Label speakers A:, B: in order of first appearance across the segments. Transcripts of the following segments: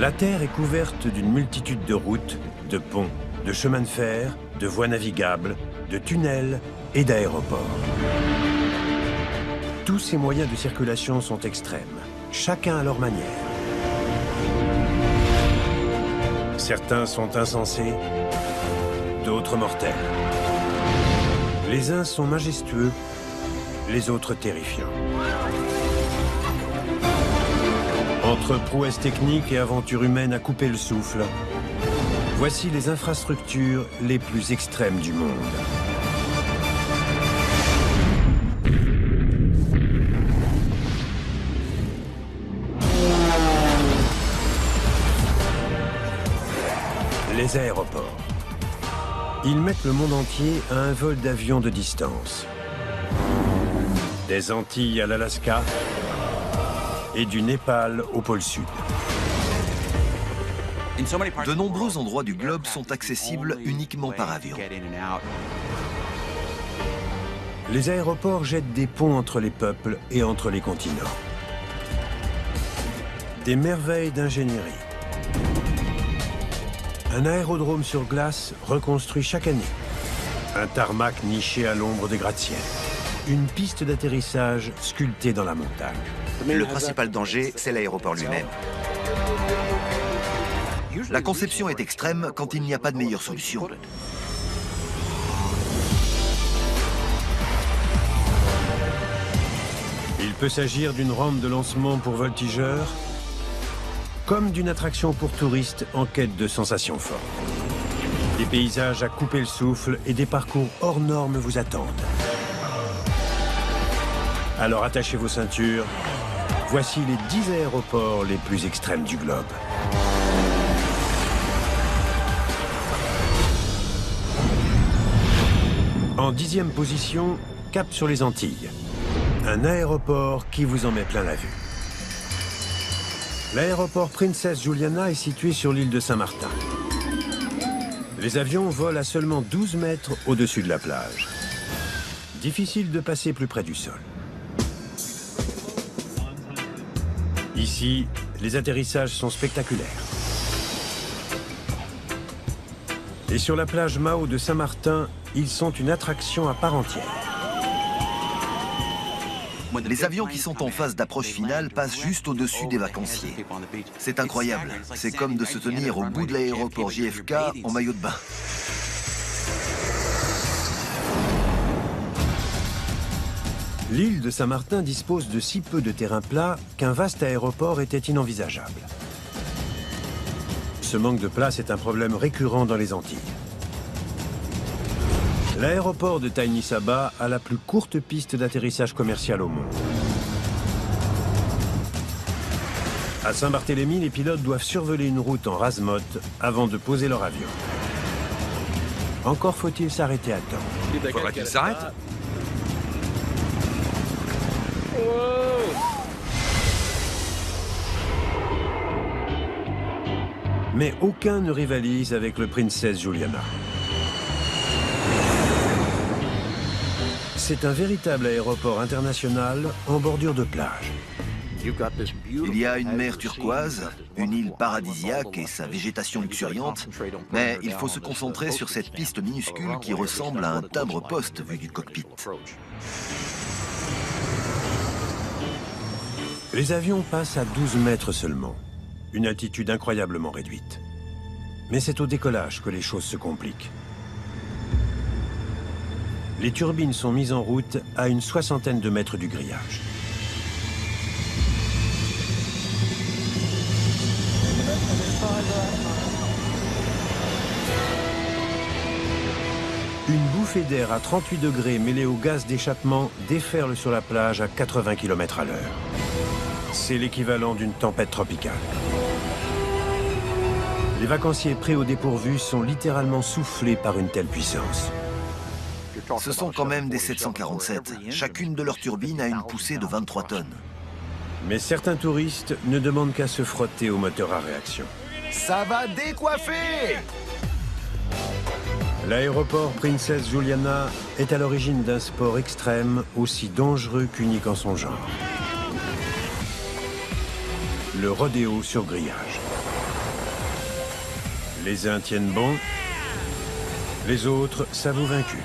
A: La Terre est couverte d'une multitude de routes, de ponts, de chemins de fer, de voies navigables, de tunnels et d'aéroports. Tous ces moyens de circulation sont extrêmes, chacun à leur manière. Certains sont insensés, d'autres mortels. Les uns sont majestueux, les autres terrifiants. Entre prouesses techniques et aventures humaines à couper le souffle, voici les infrastructures les plus extrêmes du monde. Les aéroports. Ils mettent le monde entier à un vol d'avion de distance. Des Antilles à l'Alaska et du Népal au pôle Sud.
B: De nombreux endroits du globe sont accessibles uniquement par avion.
A: Les aéroports jettent des ponts entre les peuples et entre les continents. Des merveilles d'ingénierie. Un aérodrome sur glace reconstruit chaque année. Un tarmac niché à l'ombre des gratte-ciels. Une piste d'atterrissage sculptée dans la montagne.
B: Le principal danger, c'est l'aéroport lui-même. La conception est extrême quand il n'y a pas de meilleure solution.
A: Il peut s'agir d'une rampe de lancement pour voltigeurs, comme d'une attraction pour touristes en quête de sensations fortes. Des paysages à couper le souffle et des parcours hors normes vous attendent. Alors attachez vos ceintures. Voici les 10 aéroports les plus extrêmes du globe. En 10e position, cap sur les Antilles. Un aéroport qui vous en met plein la vue. L'aéroport Princess Juliana est situé sur l'île de Saint-Martin. Les avions volent à seulement 12 mètres au-dessus de la plage. Difficile de passer plus près du sol. Ici, les atterrissages sont spectaculaires. Et sur la plage Mao de Saint-Martin, ils sont une attraction à part entière.
B: Les avions qui sont en phase d'approche finale passent juste au-dessus des vacanciers. C'est incroyable. C'est comme de se tenir au bout de l'aéroport JFK en maillot de bain.
A: L'île de Saint-Martin dispose de si peu de terrain plat qu'un vaste aéroport était inenvisageable. Ce manque de place est un problème récurrent dans les Antilles. L'aéroport de Taini Saba a la plus courte piste d'atterrissage commercial au monde. À Saint-Barthélemy, les pilotes doivent survoler une route en rase-motte avant de poser leur avion. Encore faut-il s'arrêter à temps.
C: Faudra qu'il s'arrête.
A: Mais aucun ne rivalise avec le Princess Juliana. C'est un véritable aéroport international en bordure de plage.
B: Il y a une mer turquoise, une île paradisiaque et sa végétation luxuriante, mais il faut se concentrer sur cette piste minuscule qui ressemble à un timbre-poste vu du cockpit.
A: Les avions passent à 12 mètres seulement, une altitude incroyablement réduite. Mais c'est au décollage que les choses se compliquent. Les turbines sont mises en route à une 60aine de mètres du grillage. Une bouffée d'air à 38 degrés mêlée au gaz d'échappement déferle sur la plage à 80 km/h. C'est l'équivalent d'une tempête tropicale. Les vacanciers pris au dépourvu sont littéralement soufflés par une telle puissance.
B: Ce sont quand même des 747. Chacune de leurs turbines a une poussée de 23 tonnes.
A: Mais certains touristes ne demandent qu'à se frotter au moteur à réaction.
B: Ça va décoiffer!
A: L'aéroport Princess Juliana est à l'origine d'un sport extrême aussi dangereux qu'unique en son genre. Le rodéo sur grillage. Les uns tiennent bon, les autres s'avouent vaincus.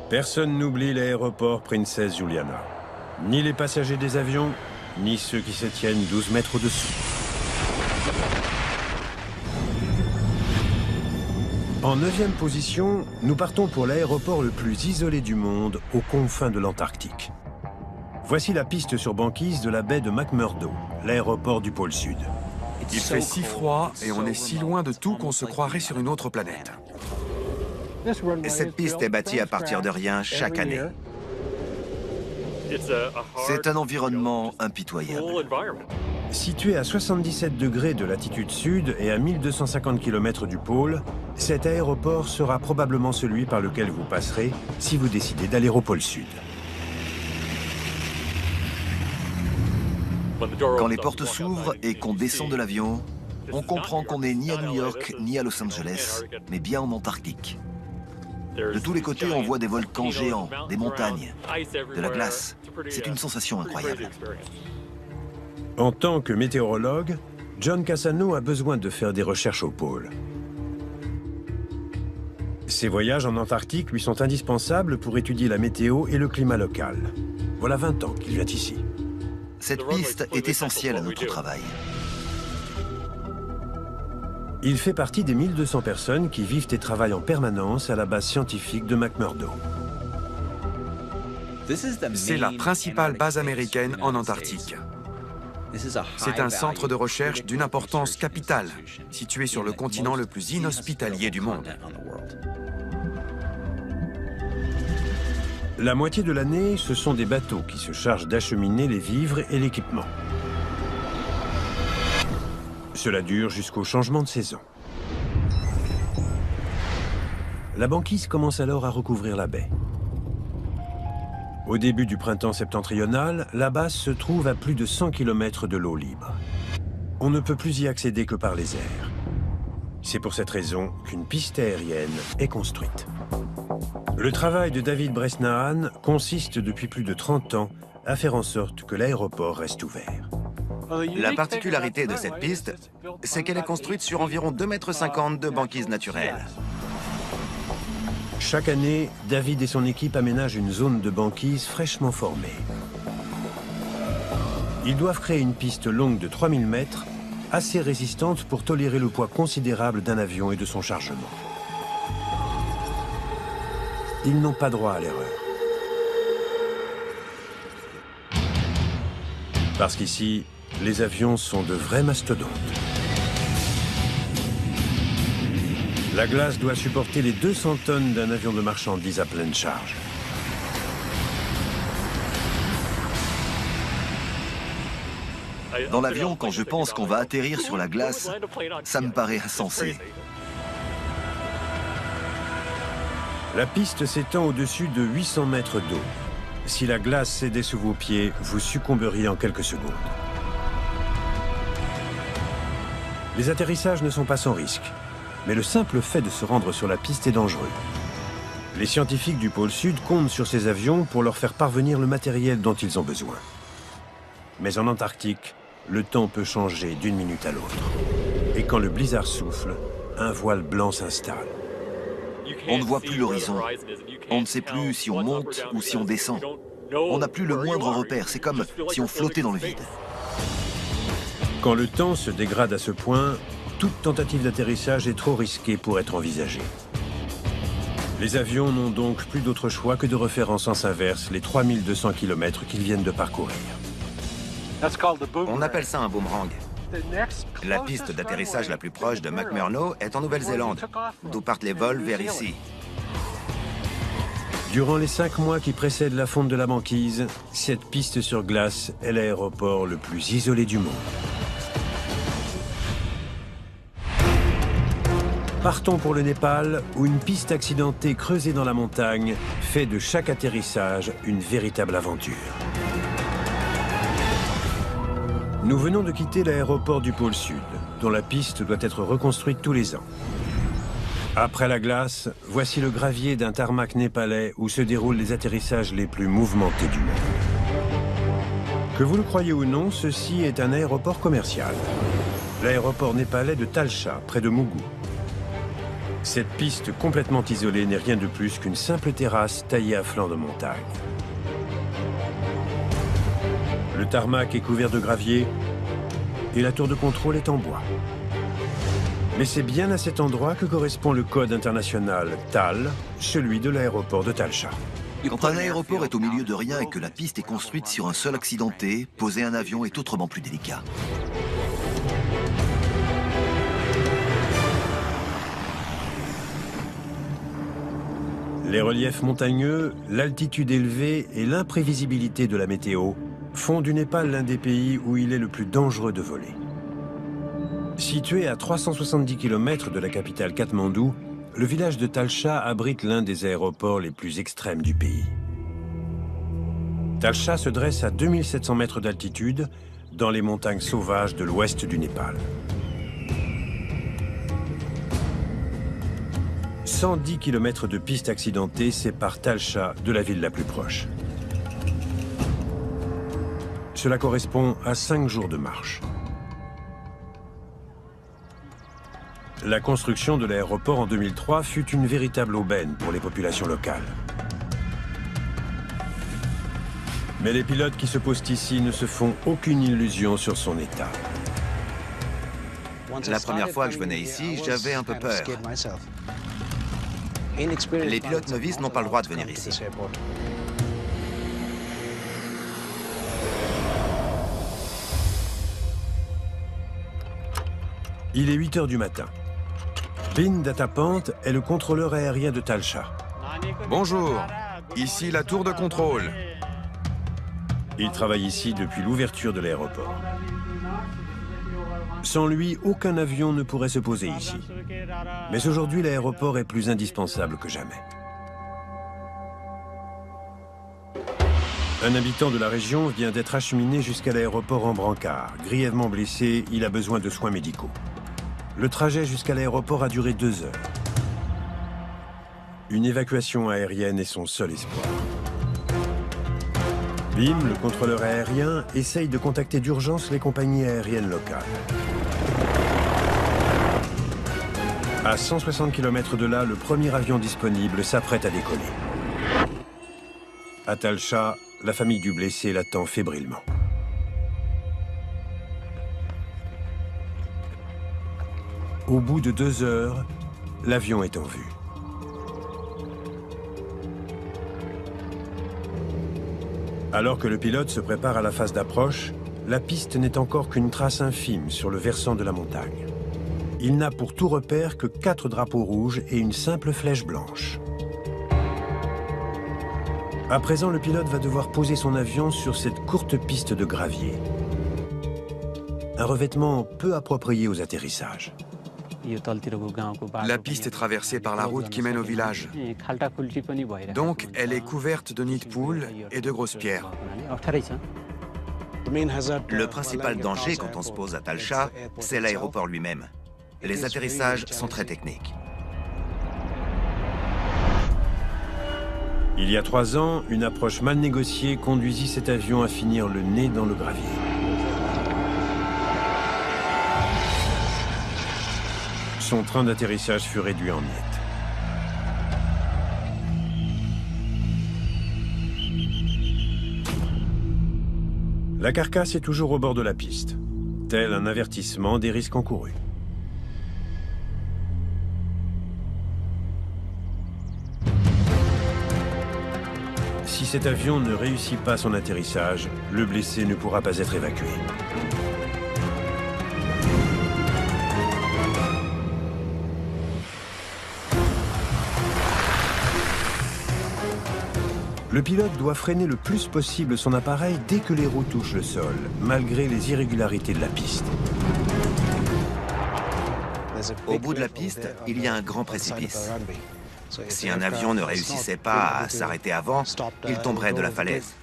A: Personne n'oublie l'aéroport Princess Juliana. Ni les passagers des avions, ni ceux qui se tiennent 12 mètres au-dessous. En 9e position, nous partons pour l'aéroport le plus isolé du monde, aux confins de l'Antarctique. Voici la piste sur banquise de la baie de McMurdo, l'aéroport du pôle Sud.
C: Il fait si froid et on est si loin de tout qu'on se croirait sur une autre planète.
D: Cette piste est bâtie à partir de rien chaque année.
B: C'est un environnement impitoyable.
A: Situé à 77 degrés de latitude sud et à 1250 km du pôle, cet aéroport sera probablement celui par lequel vous passerez si vous décidez d'aller au pôle Sud.
B: Quand les portes s'ouvrent et qu'on descend de l'avion, on comprend qu'on n'est ni à New York ni à Los Angeles, mais bien en Antarctique. De tous les côtés, on voit des volcans géants, des montagnes, de la glace. C'est une sensation incroyable.
A: En tant que météorologue, John Cassano a besoin de faire des recherches au pôle. Ses voyages en Antarctique lui sont indispensables pour étudier la météo et le climat local. Voilà 20 ans qu'il vient ici.
B: Cette piste est essentielle à notre travail.
A: Il fait partie des 1200 personnes qui vivent et travaillent en permanence à la base scientifique de McMurdo.
C: C'est la principale base américaine en Antarctique. C'est un centre de recherche d'une importance capitale, situé sur le continent le plus inhospitalier du monde.
A: La moitié de l'année, ce sont des bateaux qui se chargent d'acheminer les vivres et l'équipement. Cela dure jusqu'au changement de saison. La banquise commence alors à recouvrir la baie. Au début du printemps septentrional, la base se trouve à plus de 100 km de l'eau libre. On ne peut plus y accéder que par les airs. C'est pour cette raison qu'une piste aérienne est construite. Le travail de David Bresnahan consiste depuis plus de 30 ans à faire en sorte que l'aéroport reste ouvert.
D: La particularité de cette piste, c'est qu'elle est construite sur environ 2,50 m de banquise naturelle.
A: Chaque année, David et son équipe aménagent une zone de banquise fraîchement formée. Ils doivent créer une piste longue de 3000 mètres, assez résistante pour tolérer le poids considérable d'un avion et de son chargement. Ils n'ont pas droit à l'erreur. Parce qu'ici, les avions sont de vrais mastodontes. La glace doit supporter les 200 tonnes d'un avion de marchandises à pleine charge.
B: Dans l'avion, quand je pense qu'on va atterrir sur la glace, ça me paraît insensé.
A: La piste s'étend au-dessus de 800 mètres d'eau. Si la glace cédait sous vos pieds, vous succomberiez en quelques secondes. Les atterrissages ne sont pas sans risque, mais le simple fait de se rendre sur la piste est dangereux. Les scientifiques du pôle Sud comptent sur ces avions pour leur faire parvenir le matériel dont ils ont besoin. Mais en Antarctique, le temps peut changer d'une minute à l'autre. Et quand le blizzard souffle, un voile blanc s'installe.
B: On ne voit plus l'horizon. On ne sait plus si on monte ou si on descend. On n'a plus le moindre repère. C'est comme si on flottait dans le vide.
A: Quand le temps se dégrade à ce point, toute tentative d'atterrissage est trop risquée pour être envisagée. Les avions n'ont donc plus d'autre choix que de refaire en sens inverse les 3200 km qu'ils viennent de parcourir.
D: On appelle ça un boomerang. La piste d'atterrissage la plus proche de McMurdo est en Nouvelle-Zélande, d'où partent les vols vers ici.
A: Durant les 5 mois qui précèdent la fonte de la banquise, cette piste sur glace est l'aéroport le plus isolé du monde. Partons pour le Népal, où une piste accidentée creusée dans la montagne fait de chaque atterrissage une véritable aventure. Nous venons de quitter l'aéroport du pôle Sud, dont la piste doit être reconstruite tous les ans. Après la glace, voici le gravier d'un tarmac népalais où se déroulent les atterrissages les plus mouvementés du monde. Que vous le croyez ou non, ceci est un aéroport commercial. L'aéroport népalais de Talcha, près de Mugu. Cette piste complètement isolée n'est rien de plus qu'une simple terrasse taillée à flanc de montagne. Le tarmac est couvert de gravier et la tour de contrôle est en bois. Mais c'est bien à cet endroit que correspond le code international TAL, celui de l'aéroport de Talcha.
B: Quand un aéroport est au milieu de rien et que la piste est construite sur un sol accidenté, poser un avion est autrement plus délicat.
A: Les reliefs montagneux, l'altitude élevée et l'imprévisibilité de la météo font du Népal l'un des pays où il est le plus dangereux de voler. Situé à 370 km de la capitale Katmandou, le village de Talcha abrite l'un des aéroports les plus extrêmes du pays. Talcha se dresse à 2700 mètres d'altitude dans les montagnes sauvages de l'ouest du Népal. 110 km de pistes accidentées séparent Talcha de la ville la plus proche. Cela correspond à 5 jours de marche. La construction de l'aéroport en 2003 fut une véritable aubaine pour les populations locales. Mais les pilotes qui se posent ici ne se font aucune illusion sur son état.
D: La première fois que je venais ici, j'avais un peu peur. Les pilotes novices n'ont pas le droit de venir ici.
A: Il est 8 h du matin. Bin Datapant est le contrôleur aérien de Talcha.
C: Bonjour, ici la tour de contrôle.
A: Il travaille ici depuis l'ouverture de l'aéroport. Sans lui, aucun avion ne pourrait se poser ici. Mais aujourd'hui, l'aéroport est plus indispensable que jamais. Un habitant de la région vient d'être acheminé jusqu'à l'aéroport en brancard. Grièvement blessé, il a besoin de soins médicaux. Le trajet jusqu'à l'aéroport a duré 2 heures. Une évacuation aérienne est son seul espoir. Bim, le contrôleur aérien, essaye de contacter d'urgence les compagnies aériennes locales. À 160 km de là, le premier avion disponible s'apprête à décoller. À Talcha, la famille du blessé l'attend fébrilement. Au bout de 2 heures, l'avion est en vue. Alors que le pilote se prépare à la phase d'approche, la piste n'est encore qu'une trace infime sur le versant de la montagne. Il n'a pour tout repère que 4 drapeaux rouges et une simple flèche blanche. À présent, le pilote va devoir poser son avion sur cette courte piste de gravier. Un revêtement peu approprié aux atterrissages.
C: La piste est traversée par la route qui mène au village. Donc, elle est couverte de nids de poules et de grosses pierres.
D: Le principal danger quand on se pose à Talcha, c'est l'aéroport lui-même. Les atterrissages sont très techniques.
A: Il y a 3 ans, une approche mal négociée conduisit cet avion à finir le nez dans le gravier. Son train d'atterrissage fut réduit en miettes. La carcasse est toujours au bord de la piste, tel un avertissement des risques encourus. Si cet avion ne réussit pas son atterrissage, le blessé ne pourra pas être évacué. Le pilote doit freiner le plus possible son appareil dès que les roues touchent le sol, malgré les irrégularités de la piste.
D: Au bout de la piste, il y a un grand précipice. Si un avion ne réussissait pas à s'arrêter avant, il tomberait de la falaise.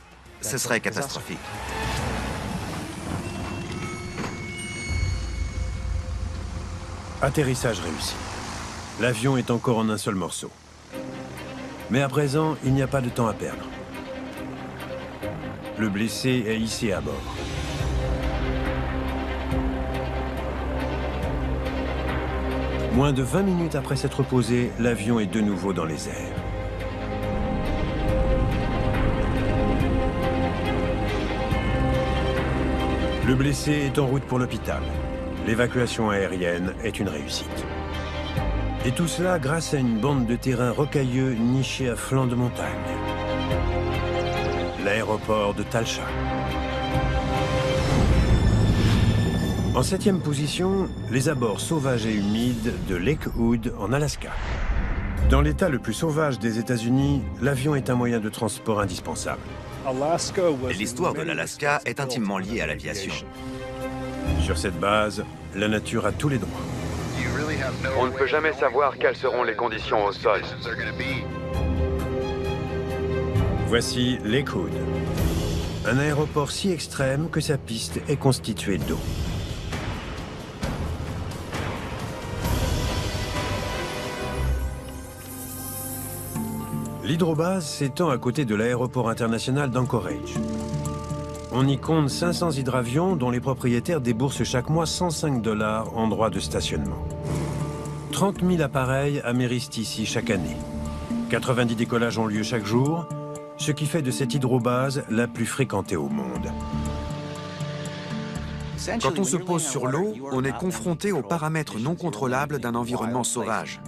D: Ce serait catastrophique.
A: Atterrissage réussi. L'avion est encore en un seul morceau. Mais à présent, il n'y a pas de temps à perdre. Le blessé est hissé à bord. Moins de 20 minutes après s'être posé, l'avion est de nouveau dans les airs. Le blessé est en route pour l'hôpital. L'évacuation aérienne est une réussite. Et tout cela grâce à une bande de terrain rocailleux nichée à flanc de montagne. L'aéroport de Talcha. En 7e position, les abords sauvages et humides de Lake Hood en Alaska. Dans l'état le plus sauvage des États-Unis, l'avion est un moyen de transport indispensable.
D: L'histoire de l'Alaska est intimement liée à l'aviation.
A: Sur cette base, la nature a tous les droits.
C: On ne peut jamais savoir quelles seront les conditions au sol.
A: Voici Lake Hood, un aéroport si extrême que sa piste est constituée d'eau. L'hydrobase s'étend à côté de l'aéroport international d'Anchorage. On y compte 500 hydravions dont les propriétaires déboursent chaque mois 105 $ en droits de stationnement. 30 000 appareils amérissent ici chaque année. 90 décollages ont lieu chaque jour, ce qui fait de cette hydrobase la plus fréquentée au monde.
C: Quand on se pose sur l'eau, on est confronté aux paramètres non contrôlables d'un environnement sauvage.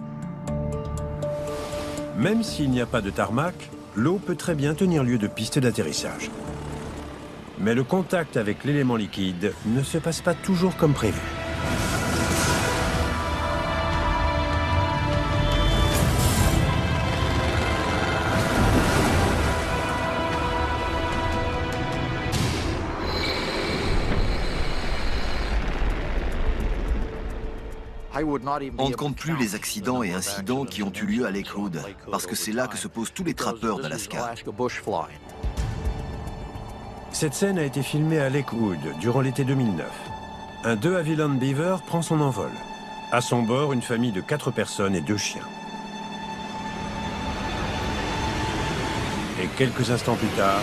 A: Même s'il n'y a pas de tarmac, l'eau peut très bien tenir lieu de piste d'atterrissage. Mais le contact avec l'élément liquide ne se passe pas toujours comme prévu.
B: On ne compte plus les accidents et incidents qui ont eu lieu à Lake Hood, parce que c'est là que se posent tous les trappeurs d'Alaska.
A: Cette scène a été filmée à Lake Hood durant l'été 2009. Un De Havilland Beaver prend son envol. À son bord, une famille de 4 personnes et 2 chiens. Et quelques instants plus tard,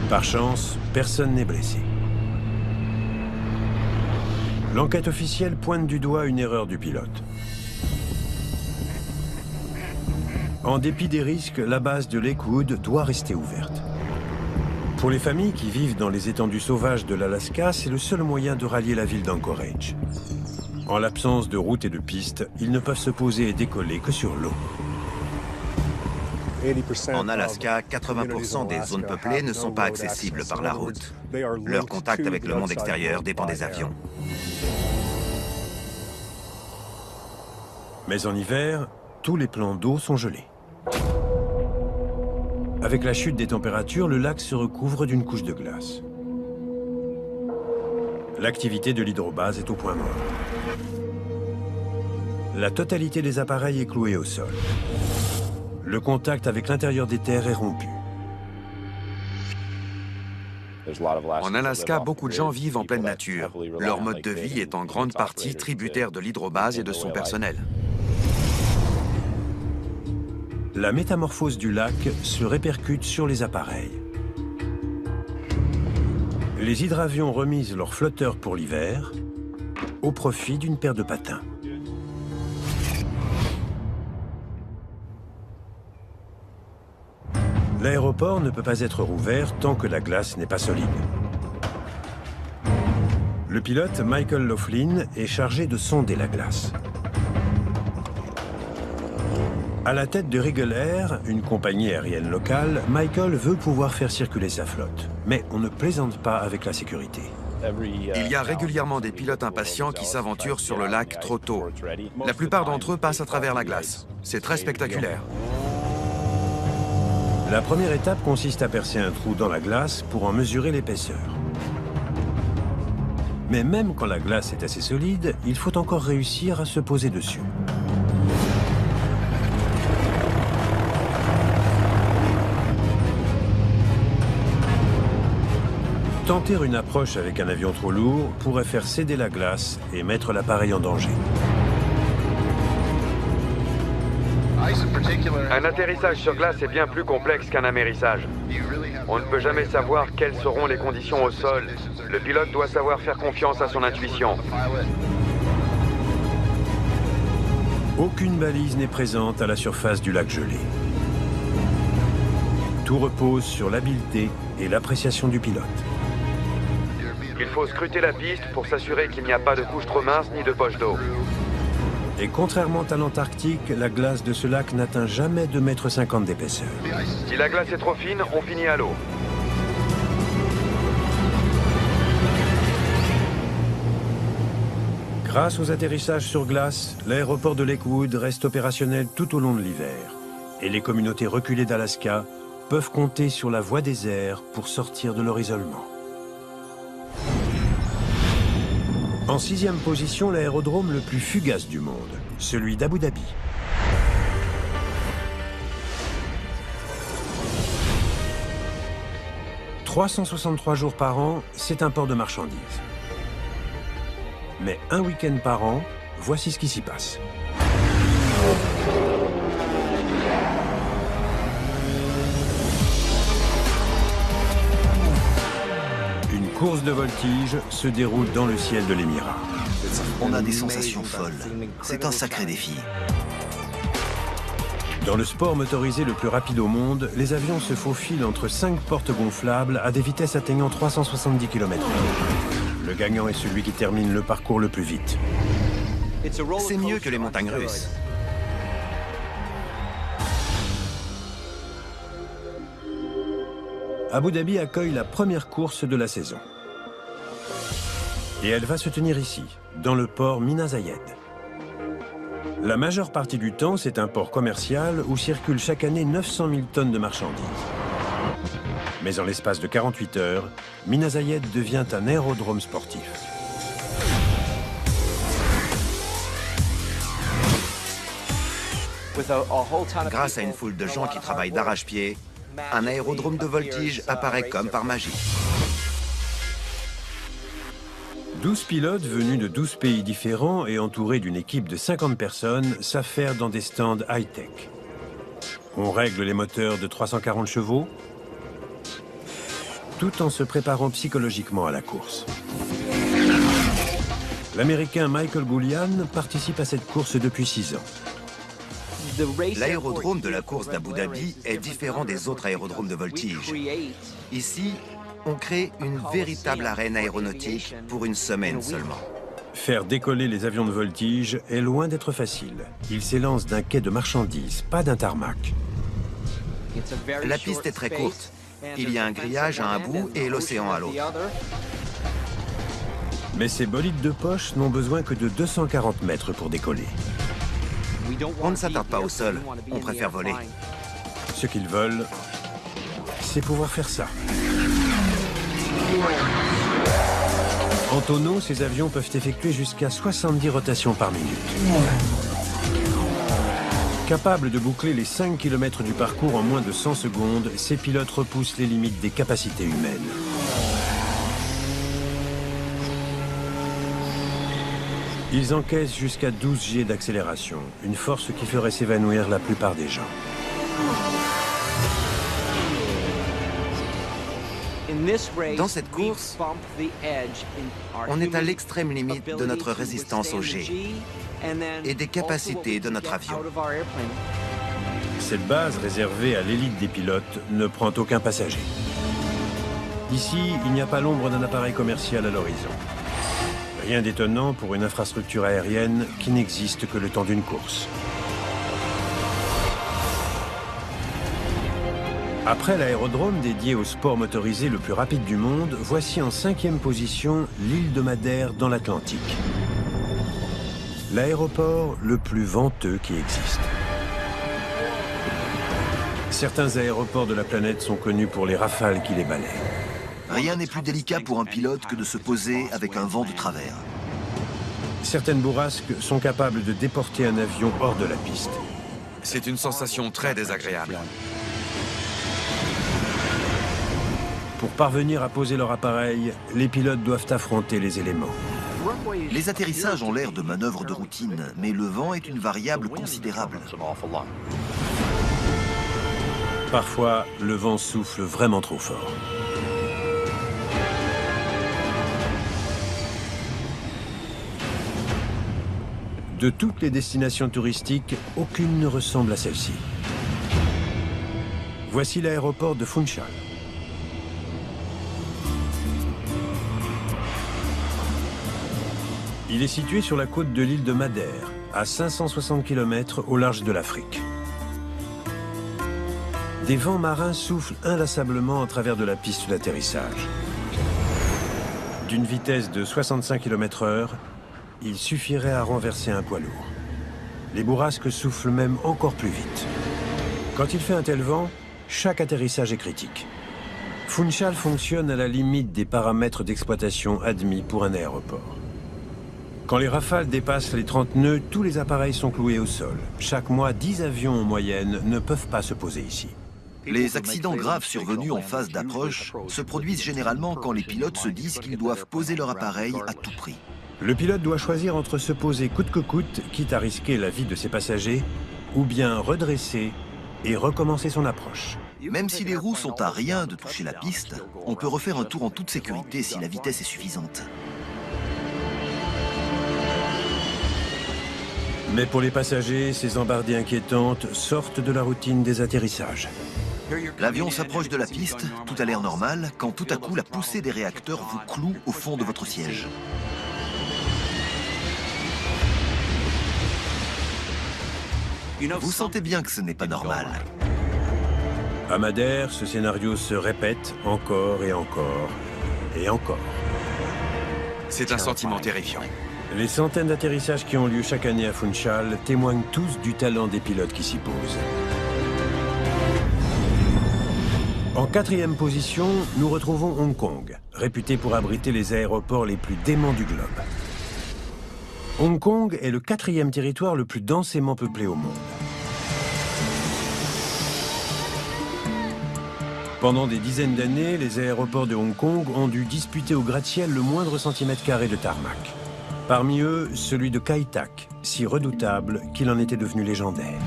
A: par chance, personne n'est blessé. L'enquête officielle pointe du doigt une erreur du pilote. En dépit des risques, la base de Lake Hood doit rester ouverte. Pour les familles qui vivent dans les étendues sauvages de l'Alaska, c'est le seul moyen de rallier la ville d'Anchorage. En l'absence de route et de piste, ils ne peuvent se poser et décoller que sur l'eau.
D: En Alaska, 80% des zones peuplées ne sont pas accessibles par la route. Leur contact avec le monde extérieur dépend des avions.
A: Mais en hiver, tous les plans d'eau sont gelés. Avec la chute des températures, le lac se recouvre d'une couche de glace. L'activité de l'hydrobase est au point mort. La totalité des appareils est clouée au sol. Le contact avec l'intérieur des terres est rompu.
C: En Alaska, beaucoup de gens vivent en pleine nature. Leur mode de vie est en grande partie tributaire de l'hydrobase et de son personnel.
A: La métamorphose du lac se répercute sur les appareils. Les hydravions remisent leurs flotteurs pour l'hiver au profit d'une paire de patins. L'aéroport ne peut pas être rouvert tant que la glace n'est pas solide. Le pilote, Michael Laughlin, est chargé de sonder la glace. À la tête de Regal Air, une compagnie aérienne locale, Michael veut pouvoir faire circuler sa flotte. Mais on ne plaisante pas avec la sécurité.
C: Il y a régulièrement des pilotes impatients qui s'aventurent sur le lac trop tôt. La plupart d'entre eux passent à travers la glace. C'est très spectaculaire.
A: La première étape consiste à percer un trou dans la glace pour en mesurer l'épaisseur. Mais même quand la glace est assez solide, il faut encore réussir à se poser dessus. Tenter une approche avec un avion trop lourd pourrait faire céder la glace et mettre l'appareil en danger.
C: Un atterrissage sur glace est bien plus complexe qu'un amérissage. On ne peut jamais savoir quelles seront les conditions au sol. Le pilote doit savoir faire confiance à son intuition.
A: Aucune balise n'est présente à la surface du lac gelé. Tout repose sur l'habileté et l'appréciation du pilote.
C: Il faut scruter la piste pour s'assurer qu'il n'y a pas de couche trop mince ni de poche d'eau.
A: Et contrairement à l'Antarctique, la glace de ce lac n'atteint jamais 2,50 m d'épaisseur.
C: Si la glace est trop fine, on finit à l'eau.
A: Grâce aux atterrissages sur glace, l'aéroport de Lakewood reste opérationnel tout au long de l'hiver. Et les communautés reculées d'Alaska peuvent compter sur la voie des airs pour sortir de leur isolement. En 6e position, l'aérodrome le plus fugace du monde, celui d'Abu Dhabi. « 363 jours par an, c'est un port de marchandises. Mais un week-end par an, voici ce qui s'y passe. Une course de voltige se déroule dans le ciel de l'Émirat.
B: On a des sensations folles. C'est un sacré défi.
A: Dans le sport motorisé le plus rapide au monde, les avions se faufilent entre 5 portes gonflables à des vitesses atteignant 370 km/h. Le gagnant est celui qui termine le parcours le plus vite.
D: C'est mieux que les montagnes russes.
A: Abu Dhabi accueille la première course de la saison. Et elle va se tenir ici, dans le port Mina Zayed. La majeure partie du temps, c'est un port commercial où circulent chaque année 900 000 tonnes de marchandises. Mais en l'espace de 48 heures, Mina Zayed devient un aérodrome sportif.
D: Grâce à une foule de gens qui travaillent d'arrache-pied, un aérodrome de voltige apparaît comme par magie.
A: 12 pilotes venus de 12 pays différents et entourés d'une équipe de 50 personnes s'affairent dans des stands high-tech. On règle les moteurs de 340 chevaux, tout en se préparant psychologiquement à la course. L'Américain Michael Goulian participe à cette course depuis 6 ans.
D: L'aérodrome de la course d'Abu Dhabi est différent des autres aérodromes de voltige. Ici, on crée une véritable arène aéronautique pour une semaine seulement.
A: Faire décoller les avions de voltige est loin d'être facile. Ils s'élancent d'un quai de marchandises, pas d'un tarmac.
D: La piste est très courte. Il y a un grillage à un bout et l'océan à l'autre.
A: Mais ces bolides de poche n'ont besoin que de 240 mètres pour décoller.
D: On ne s'attarde pas au sol, on préfère voler.
A: Ce qu'ils veulent, c'est pouvoir faire ça. En tonneau, ces avions peuvent effectuer jusqu'à 70 rotations par minute. Capables de boucler les 5 km du parcours en moins de 100 secondes, ces pilotes repoussent les limites des capacités humaines. Ils encaissent jusqu'à 12 G d'accélération, une force qui ferait s'évanouir la plupart des gens.
D: Dans cette course, on est à l'extrême limite de notre résistance au G et des capacités de notre avion.
A: Cette base réservée à l'élite des pilotes ne prend aucun passager. Ici, il n'y a pas l'ombre d'un appareil commercial à l'horizon. Rien d'étonnant pour une infrastructure aérienne qui n'existe que le temps d'une course. Après l'aérodrome dédié au sport motorisé le plus rapide du monde, voici en 5e position l'île de Madère dans l'Atlantique. L'aéroport le plus venteux qui existe. Certains aéroports de la planète sont connus pour les rafales qui les balaient.
B: Rien n'est plus délicat pour un pilote que de se poser avec un vent de travers.
A: Certaines bourrasques sont capables de déporter un avion hors de la piste.
C: C'est une sensation très désagréable.
A: Pour parvenir à poser leur appareil, les pilotes doivent affronter les éléments.
B: Les atterrissages ont l'air de manœuvres de routine, mais le vent est une variable considérable.
A: Parfois, le vent souffle vraiment trop fort. De toutes les destinations touristiques, aucune ne ressemble à celle-ci. Voici l'aéroport de Funchal. Il est situé sur la côte de l'île de Madère, à 560 km au large de l'Afrique. Des vents marins soufflent inlassablement à travers de la piste d'atterrissage. D'une vitesse de 65 km/h, il suffirait à renverser un poids lourd. Les bourrasques soufflent même encore plus vite. Quand il fait un tel vent, chaque atterrissage est critique. Funchal fonctionne à la limite des paramètres d'exploitation admis pour un aéroport. Quand les rafales dépassent les 30 nœuds, tous les appareils sont cloués au sol. Chaque mois, 10 avions en moyenne ne peuvent pas se poser ici.
B: Les accidents graves survenus en phase d'approche se produisent généralement quand les pilotes se disent qu'ils doivent poser leur appareil à tout prix.
A: Le pilote doit choisir entre se poser coûte que coûte, quitte à risquer la vie de ses passagers, ou bien redresser et recommencer son approche.
B: Même si les roues sont à rien de toucher la piste, on peut refaire un tour en toute sécurité si la vitesse est suffisante.
A: Mais pour les passagers, ces embardées inquiétantes sortent de la routine des atterrissages.
B: L'avion s'approche de la piste, tout a l'air normal, quand tout à coup la poussée des réacteurs vous cloue au fond de votre siège. Vous sentez bien que ce n'est pas normal.
A: À Madère, ce scénario se répète encore et encore et encore.
C: C'est un sentiment terrifiant.
A: Les centaines d'atterrissages qui ont lieu chaque année à Funchal témoignent tous du talent des pilotes qui s'y posent. En 4e position, nous retrouvons Hong Kong, réputé pour abriter les aéroports les plus déments du globe. Hong Kong est le 4e territoire le plus densément peuplé au monde. Pendant des dizaines d'années, les aéroports de Hong Kong ont dû disputer au gratte-ciel le moindre centimètre carré de tarmac. Parmi eux, celui de Kai Tak, si redoutable qu'il en était devenu légendaire.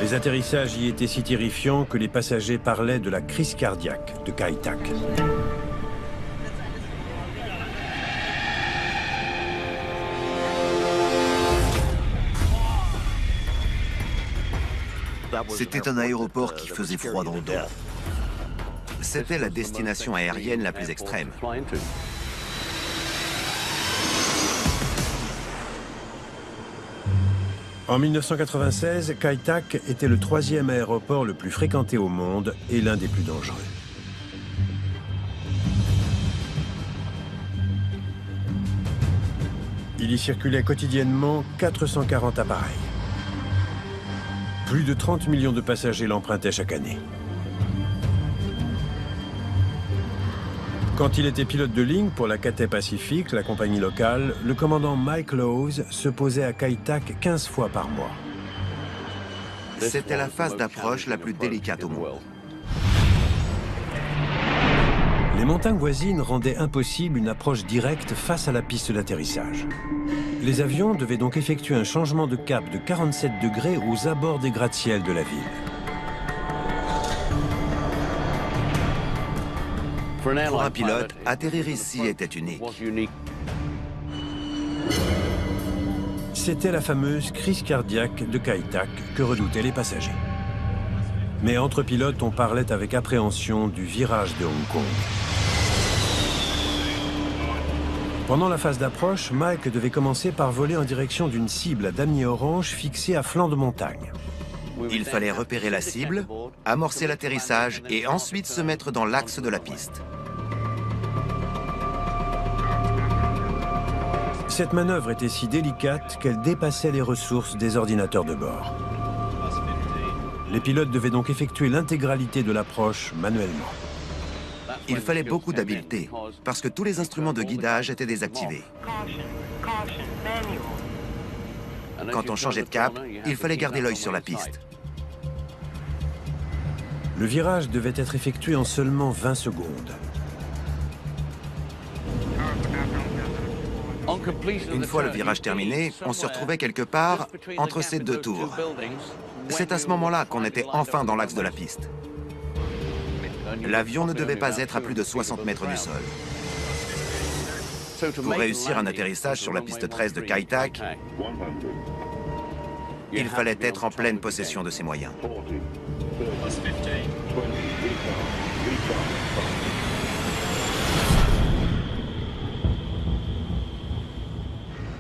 A: Les atterrissages y étaient si terrifiants que les passagers parlaient de la crise cardiaque de Kai Tak.
B: C'était un aéroport qui faisait froid dans le dos.
D: C'était la destination aérienne la plus extrême.
A: En 1996, Kai Tak était le 3e aéroport le plus fréquenté au monde et l'un des plus dangereux. Il y circulait quotidiennement 440 appareils. Plus de 30 millions de passagers l'empruntaient chaque année. Quand il était pilote de ligne pour la Cathay Pacific, la compagnie locale, le commandant Mike Lowes se posait à Kai Tak 15 fois par mois.
D: C'était la phase d'approche la plus délicate au monde.
A: Les montagnes voisines rendaient impossible une approche directe face à la piste d'atterrissage. Les avions devaient donc effectuer un changement de cap de 47 degrés aux abords des gratte-ciel de la ville.
D: Pour un pilote, atterrir ici était unique.
A: C'était la fameuse crise cardiaque de Kai Tak que redoutaient les passagers. Mais entre pilotes, on parlait avec appréhension du virage de Hong Kong. Pendant la phase d'approche, Mike devait commencer par voler en direction d'une cible à damier orange fixée à flanc de montagne.
D: Il fallait repérer la cible, amorcer l'atterrissage et ensuite se mettre dans l'axe de la piste.
A: Cette manœuvre était si délicate qu'elle dépassait les ressources des ordinateurs de bord. Les pilotes devaient donc effectuer l'intégralité de l'approche manuellement.
D: Il fallait beaucoup d'habileté, parce que tous les instruments de guidage étaient désactivés. Quand on changeait de cap, il fallait garder l'œil sur la piste.
A: Le virage devait être effectué en seulement 20 secondes.
D: Une fois le virage terminé, on se retrouvait quelque part entre ces deux tours. C'est à ce moment-là qu'on était enfin dans l'axe de la piste. L'avion ne devait pas être à plus de 60 mètres du sol. Pour réussir un atterrissage sur la piste 13 de Kai Tak, il fallait être en pleine possession de ses moyens.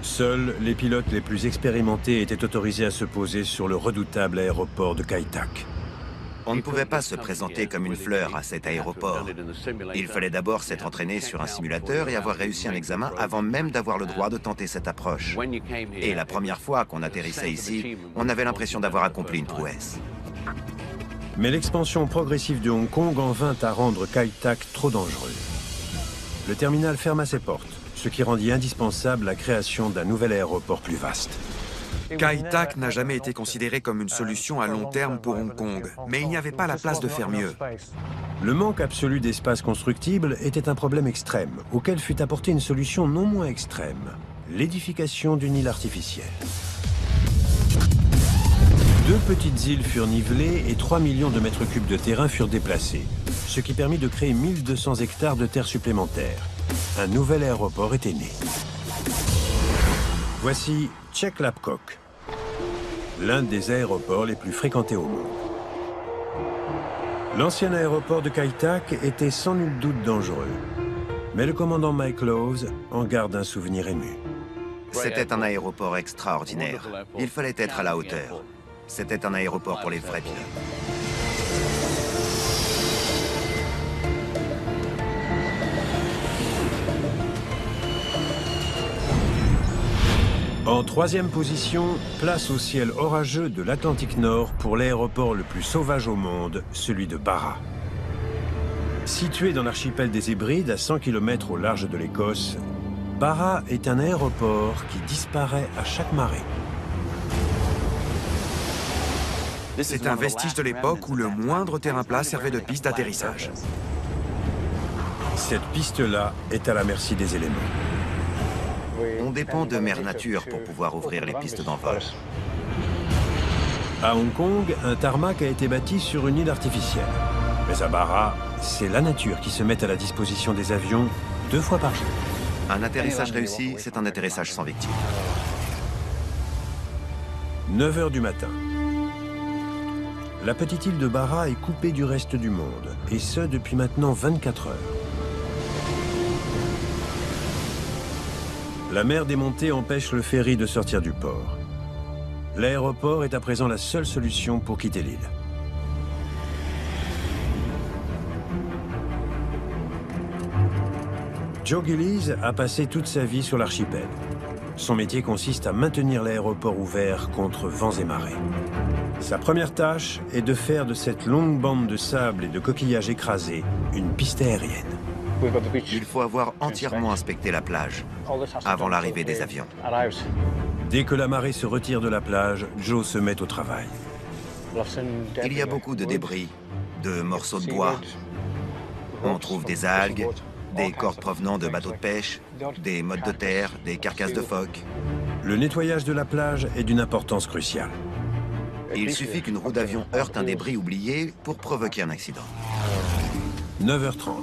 A: Seuls les pilotes les plus expérimentés étaient autorisés à se poser sur le redoutable aéroport de Kai Tak.
D: On ne pouvait pas se présenter comme une fleur à cet aéroport. Il fallait d'abord s'être entraîné sur un simulateur et avoir réussi un examen avant même d'avoir le droit de tenter cette approche. Et la première fois qu'on atterrissait ici, on avait l'impression d'avoir accompli une prouesse.
A: Mais l'expansion progressive de Hong Kong en vint à rendre Kai Tak trop dangereux. Le terminal ferma ses portes, ce qui rendit indispensable la création d'un nouvel aéroport plus vaste.
C: Kai Tak n'a jamais été considéré comme une solution à long terme pour Hong Kong, mais il n'y avait pas la place de faire mieux.
A: Le manque absolu d'espace constructible était un problème extrême, auquel fut apportée une solution non moins extrême, l'édification d'une île artificielle. 2 petites îles furent nivelées et 3 millions de mètres cubes de terrain furent déplacés, ce qui permit de créer 1200 hectares de terre supplémentaires. Un nouvel aéroport était né. Voici Chek Lap Kok, l'un des aéroports les plus fréquentés au monde. L'ancien aéroport de Kai Tak était sans nul doute dangereux, mais le commandant Mike Lowes en garde un souvenir ému.
D: C'était un aéroport extraordinaire. Il fallait être à la hauteur. C'était un aéroport pour les vrais pilotes.
A: En 3e position, place au ciel orageux de l'Atlantique Nord pour l'aéroport le plus sauvage au monde, celui de Barra. Situé dans l'archipel des Hébrides, à 100 km au large de l'Écosse, Barra est un aéroport qui disparaît à chaque marée.
C: C'est un vestige de l'époque où le moindre terrain plat servait de piste d'atterrissage.
A: Cette piste-là est à la merci des éléments.
D: On dépend de Mère Nature pour pouvoir ouvrir les pistes d'envol.
A: À Hong Kong, un tarmac a été bâti sur une île artificielle. Mais à Barra, c'est la nature qui se met à la disposition des avions 2 fois par jour.
D: Un atterrissage réussi, c'est un atterrissage sans victime.
A: 9 h du matin. La petite île de Barra est coupée du reste du monde, et ce depuis maintenant 24 heures. La mer démontée empêche le ferry de sortir du port. L'aéroport est à présent la seule solution pour quitter l'île. Joe Gillies a passé toute sa vie sur l'archipel. Son métier consiste à maintenir l'aéroport ouvert contre vents et marées. Sa première tâche est de faire de cette longue bande de sable et de coquillages écrasés une piste aérienne.
D: Il faut avoir entièrement inspecté la plage avant l'arrivée des avions.
A: Dès que la marée se retire de la plage, Joe se met au travail.
D: Il y a beaucoup de débris, de morceaux de bois. On trouve des algues, des cordes provenant de bateaux de pêche, des mottes de terre, des carcasses de phoques.
A: Le nettoyage de la plage est d'une importance cruciale.
D: Il suffit qu'une roue d'avion heurte un débris oublié pour provoquer un accident.
A: 9 h 30.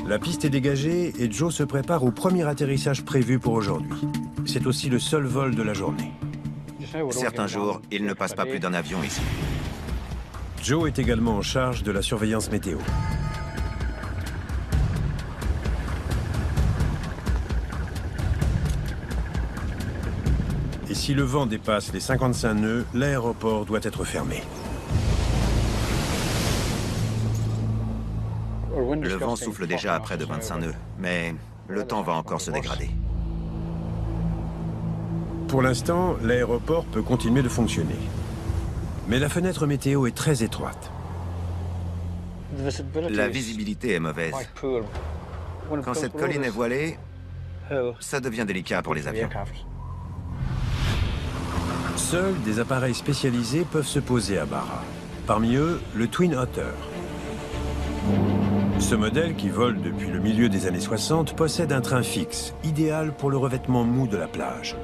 A: La piste est dégagée et Joe se prépare au premier atterrissage prévu pour aujourd'hui. C'est aussi le seul vol de la journée.
D: Certains jours, il ne passe pas plus d'un avion ici.
A: Joe est également en charge de la surveillance météo. Et si le vent dépasse les 55 nœuds, l'aéroport doit être fermé.
D: Le vent souffle déjà à près de 25 nœuds, mais le temps va encore se dégrader.
A: Pour l'instant, l'aéroport peut continuer de fonctionner. Mais la fenêtre météo est très étroite.
D: La visibilité est mauvaise. Quand cette colline est voilée, ça devient délicat pour les avions.
A: Seuls des appareils spécialisés peuvent se poser à Barra. Parmi eux, le Twin Otter. Ce modèle, qui vole depuis le milieu des années 60, possède un train fixe, idéal pour le revêtement mou de la plage.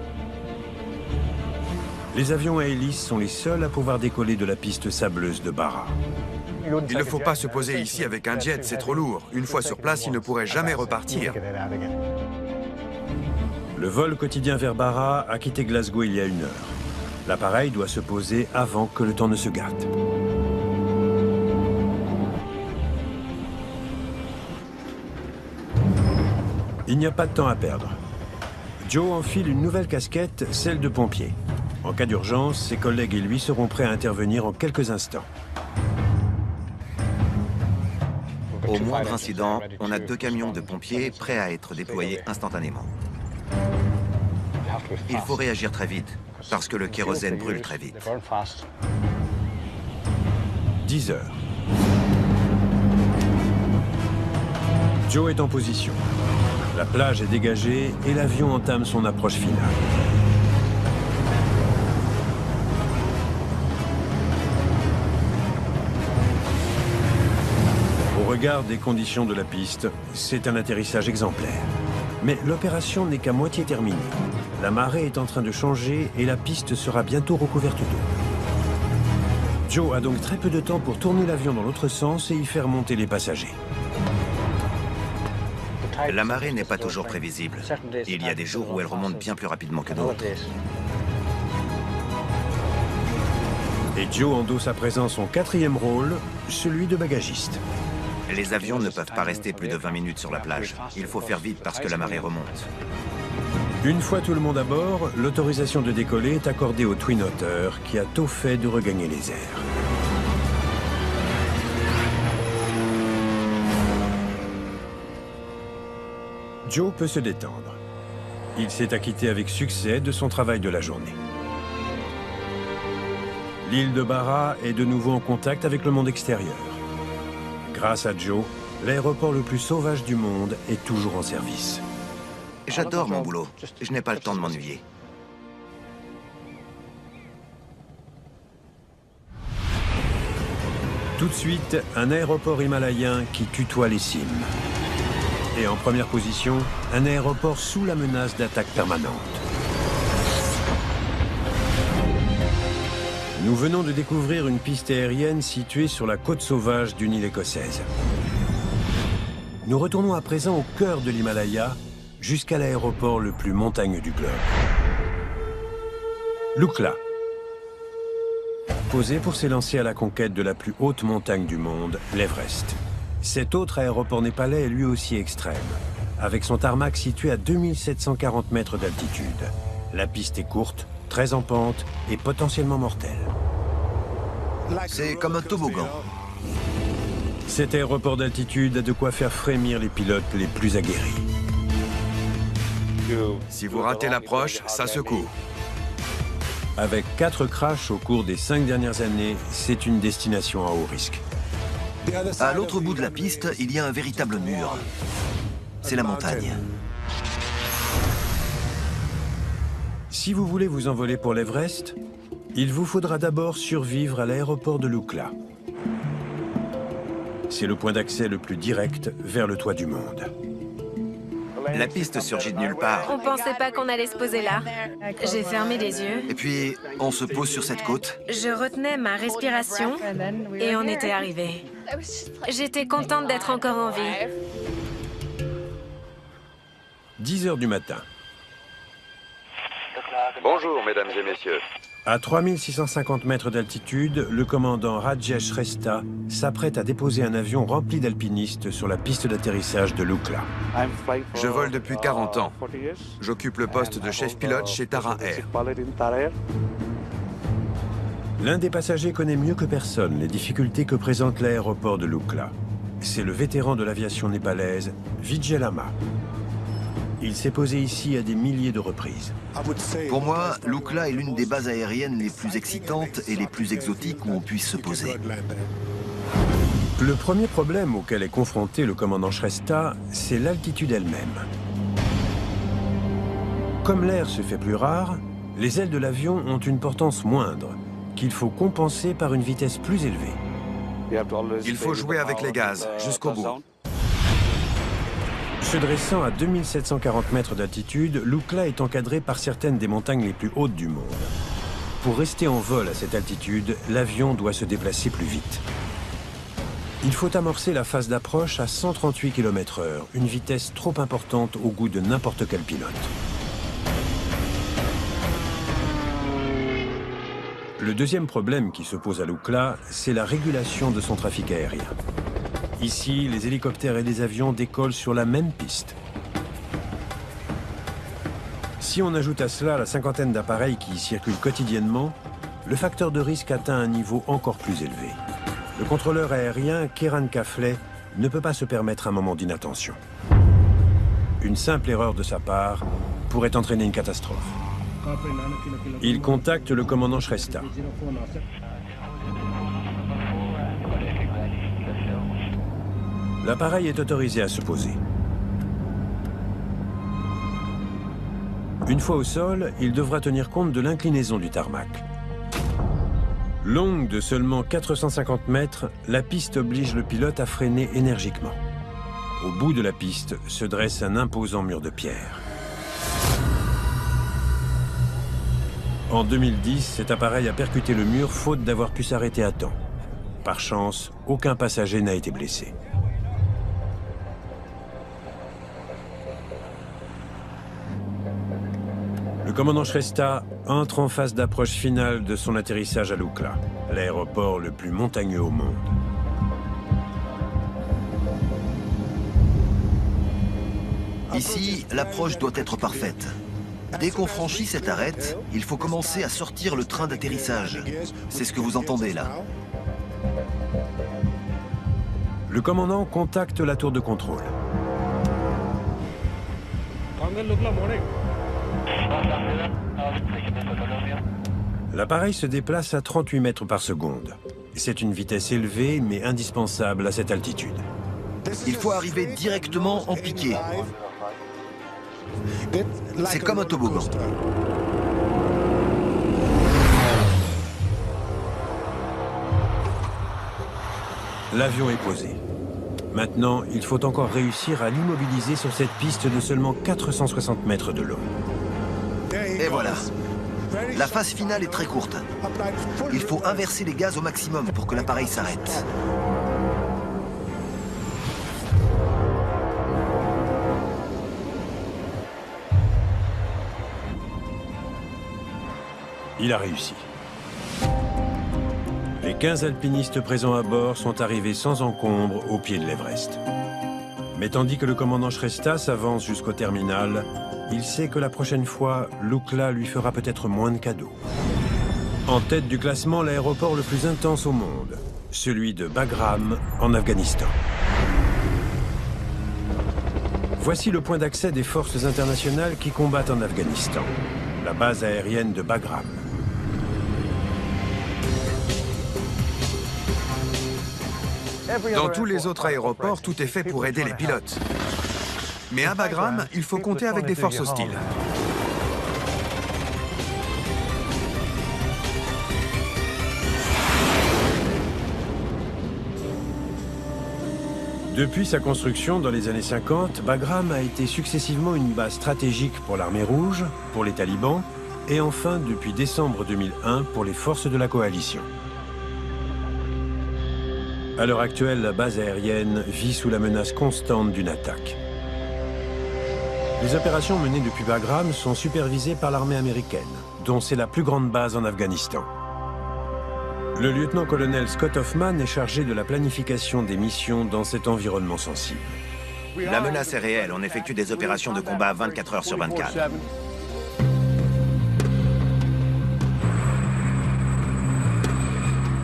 A: Les avions à hélice sont les seuls à pouvoir décoller de la piste sableuse de Barra.
C: Il ne faut pas se poser ici avec un jet, c'est trop lourd. Une fois sur place, il ne pourrait jamais repartir.
A: Le vol quotidien vers Barra a quitté Glasgow il y a 1 heure. L'appareil doit se poser avant que le temps ne se gâte. Il n'y a pas de temps à perdre. Joe enfile une nouvelle casquette, celle de pompier. En cas d'urgence, ses collègues et lui seront prêts à intervenir en quelques instants.
D: Au moindre incident, on a 2 camions de pompiers prêts à être déployés instantanément. Il faut réagir très vite, parce que le kérosène brûle très vite.
A: 10 heures. Joe est en position. La plage est dégagée et l'avion entame son approche finale. Au regard des conditions de la piste, c'est un atterrissage exemplaire. Mais l'opération n'est qu'à moitié terminée. La marée est en train de changer et la piste sera bientôt recouverte d'eau. Joe a donc très peu de temps pour tourner l'avion dans l'autre sens et y faire monter les passagers.
D: La marée n'est pas toujours prévisible. Il y a des jours où elle remonte bien plus rapidement que d'autres.
A: Et Joe endosse à présent son 4e rôle, celui de bagagiste.
D: Les avions ne peuvent pas rester plus de 20 minutes sur la plage. Il faut faire vite parce que la marée remonte.
A: Une fois tout le monde à bord, l'autorisation de décoller est accordée au Twin Otter, qui a tôt fait de regagner les airs. Joe peut se détendre. Il s'est acquitté avec succès de son travail de la journée. L'île de Barra est de nouveau en contact avec le monde extérieur. Grâce à Joe, l'aéroport le plus sauvage du monde est toujours en service.
D: J'adore mon boulot. Je n'ai pas le temps de m'ennuyer.
A: Tout de suite, un aéroport himalayen qui tutoie les cimes. Et en première position, un aéroport sous la menace d'attaque permanente. Nous venons de découvrir une piste aérienne située sur la côte sauvage d'une île écossaise. Nous retournons à présent au cœur de l'Himalaya, jusqu'à l'aéroport le plus montagneux du globe. Lukla. Posé pour s'élancer à la conquête de la plus haute montagne du monde, l'Everest. Cet autre aéroport népalais est lui aussi extrême, avec son tarmac situé à 2740 mètres d'altitude. La piste est courte, très en pente et potentiellement mortelle.
B: C'est comme un toboggan.
A: Cet aéroport d'altitude a de quoi faire frémir les pilotes les plus aguerris.
C: Si vous ratez l'approche, ça secoue.
A: Avec 4 crashs au cours des 5 dernières années, c'est une destination à haut risque.
B: À l'autre bout de la piste, il y a un véritable mur. C'est la montagne.
A: Si vous voulez vous envoler pour l'Everest, il vous faudra d'abord survivre à l'aéroport de Lukla. C'est le point d'accès le plus direct vers le toit du monde.
D: La piste surgit de nulle part.
E: On pensait pas qu'on allait se poser là. J'ai fermé les yeux.
B: Et puis, on se pose sur cette côte.
E: Je retenais ma respiration et on était arrivé. J'étais contente d'être encore en vie.
A: 10 heures du matin.
C: Bonjour, mesdames et messieurs.
A: À 3650 mètres d'altitude, le commandant Rajesh Shrestha s'apprête à déposer un avion rempli d'alpinistes sur la piste d'atterrissage de Lukla.
C: Je vole depuis 40 ans. J'occupe le poste de chef pilote chez Tara Air.
A: L'un des passagers connaît mieux que personne les difficultés que présente l'aéroport de Lukla. C'est le vétéran de l'aviation népalaise, Vijay Lama. Il s'est posé ici à des milliers de reprises.
B: Pour moi, Lukla est l'une des bases aériennes les plus excitantes et les plus exotiques où on puisse se poser.
A: Le premier problème auquel est confronté le commandant Shrestha, c'est l'altitude elle-même. Comme l'air se fait plus rare, les ailes de l'avion ont une portance moindre, qu'il faut compenser par une vitesse plus élevée.
C: Il faut jouer avec les gaz, jusqu'au bout.
A: Se dressant à 2740 mètres d'altitude, l'Oukla est encadré par certaines des montagnes les plus hautes du monde. Pour rester en vol à cette altitude, l'avion doit se déplacer plus vite. Il faut amorcer la phase d'approche à 138 km/h, une vitesse trop importante au goût de n'importe quel pilote. Le deuxième problème qui se pose à l'Oukla, c'est la régulation de son trafic aérien. Ici, les hélicoptères et les avions décollent sur la même piste. Si on ajoute à cela la cinquantaine d'appareils qui y circulent quotidiennement, le facteur de risque atteint un niveau encore plus élevé. Le contrôleur aérien, Kieran Kafley, ne peut pas se permettre un moment d'inattention. Une simple erreur de sa part pourrait entraîner une catastrophe. Il contacte le commandant Shrestha. L'appareil est autorisé à se poser. Une fois au sol, il devra tenir compte de l'inclinaison du tarmac. Longue de seulement 450 mètres, la piste oblige le pilote à freiner énergiquement. Au bout de la piste se dresse un imposant mur de pierre. En 2010, cet appareil a percuté le mur faute d'avoir pu s'arrêter à temps. Par chance, aucun passager n'a été blessé. Le commandant Shrestha entre en phase d'approche finale de son atterrissage à l'Oukla, l'aéroport le plus montagneux au monde.
B: Ici, l'approche doit être parfaite. Dès qu'on franchit cette arête, il faut commencer à sortir le train d'atterrissage. C'est ce que vous entendez là.
A: Le commandant contacte la tour de contrôle. L'appareil se déplace à 38 mètres par seconde. C'est une vitesse élevée, mais indispensable à cette altitude.
B: Il faut arriver directement en piqué. C'est comme un toboggan.
A: L'avion est posé. Maintenant, il faut encore réussir à l'immobiliser sur cette piste de seulement 460 mètres de long.
B: Et voilà. La phase finale est très courte. Il faut inverser les gaz au maximum pour que l'appareil s'arrête.
A: Il a réussi. Les 15 alpinistes présents à bord sont arrivés sans encombre au pied de l'Everest. Mais tandis que le commandant Shrestha s'avance jusqu'au terminal, il sait que la prochaine fois, l'Oukla lui fera peut-être moins de cadeaux. En tête du classement, l'aéroport le plus intense au monde, celui de Bagram, en Afghanistan. Voici le point d'accès des forces internationales qui combattent en Afghanistan, la base aérienne de Bagram.
C: Dans tous les autres aéroports, tout est fait pour aider les pilotes. Mais à Bagram, il faut compter avec des forces hostiles.
A: Depuis sa construction dans les années 50, Bagram a été successivement une base stratégique pour l'armée rouge, pour les talibans, et enfin, depuis décembre 2001, pour les forces de la coalition. À l'heure actuelle, la base aérienne vit sous la menace constante d'une attaque. Les opérations menées depuis Bagram sont supervisées par l'armée américaine, dont c'est la plus grande base en Afghanistan. Le lieutenant-colonel Scott Hoffman est chargé de la planification des missions dans cet environnement sensible.
D: La menace est réelle, on effectue des opérations de combat 24 heures sur 24.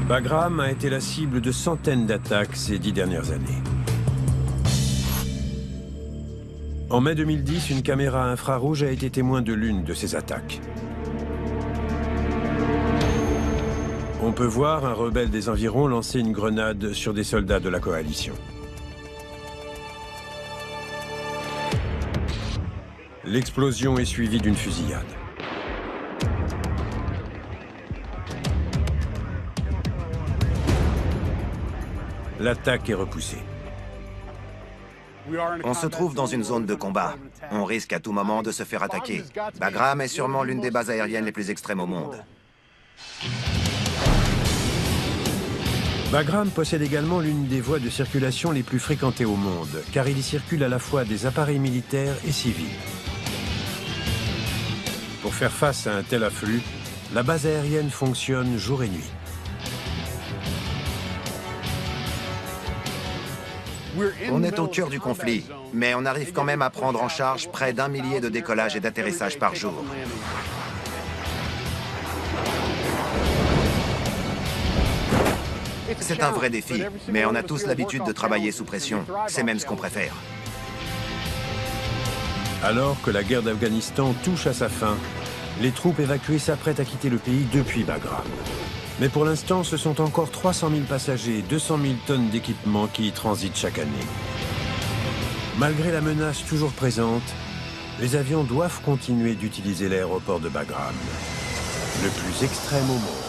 A: Bagram a été la cible de centaines d'attaques ces 10 dernières années. En mai 2010, une caméra infrarouge a été témoin de l'une de ces attaques. On peut voir un rebelle des environs lancer une grenade sur des soldats de la coalition. L'explosion est suivie d'une fusillade. L'attaque est repoussée.
D: On se trouve dans une zone de combat. On risque à tout moment de se faire attaquer. Bagram est sûrement l'une des bases aériennes les plus extrêmes au monde.
A: Bagram possède également l'une des voies de circulation les plus fréquentées au monde, car il y circule à la fois des appareils militaires et civils. Pour faire face à un tel afflux, la base aérienne fonctionne jour et nuit.
D: On est au cœur du conflit, mais on arrive quand même à prendre en charge près d'1 millier de décollages et d'atterrissages par jour. C'est un vrai défi, mais on a tous l'habitude de travailler sous pression. C'est même ce qu'on préfère.
A: Alors que la guerre d'Afghanistan touche à sa fin, les troupes évacuées s'apprêtent à quitter le pays depuis Bagram. Mais pour l'instant, ce sont encore 300 000 passagers et 200 000 tonnes d'équipements qui y transitent chaque année. Malgré la menace toujours présente, les avions doivent continuer d'utiliser l'aéroport de Bagram, le plus extrême au monde.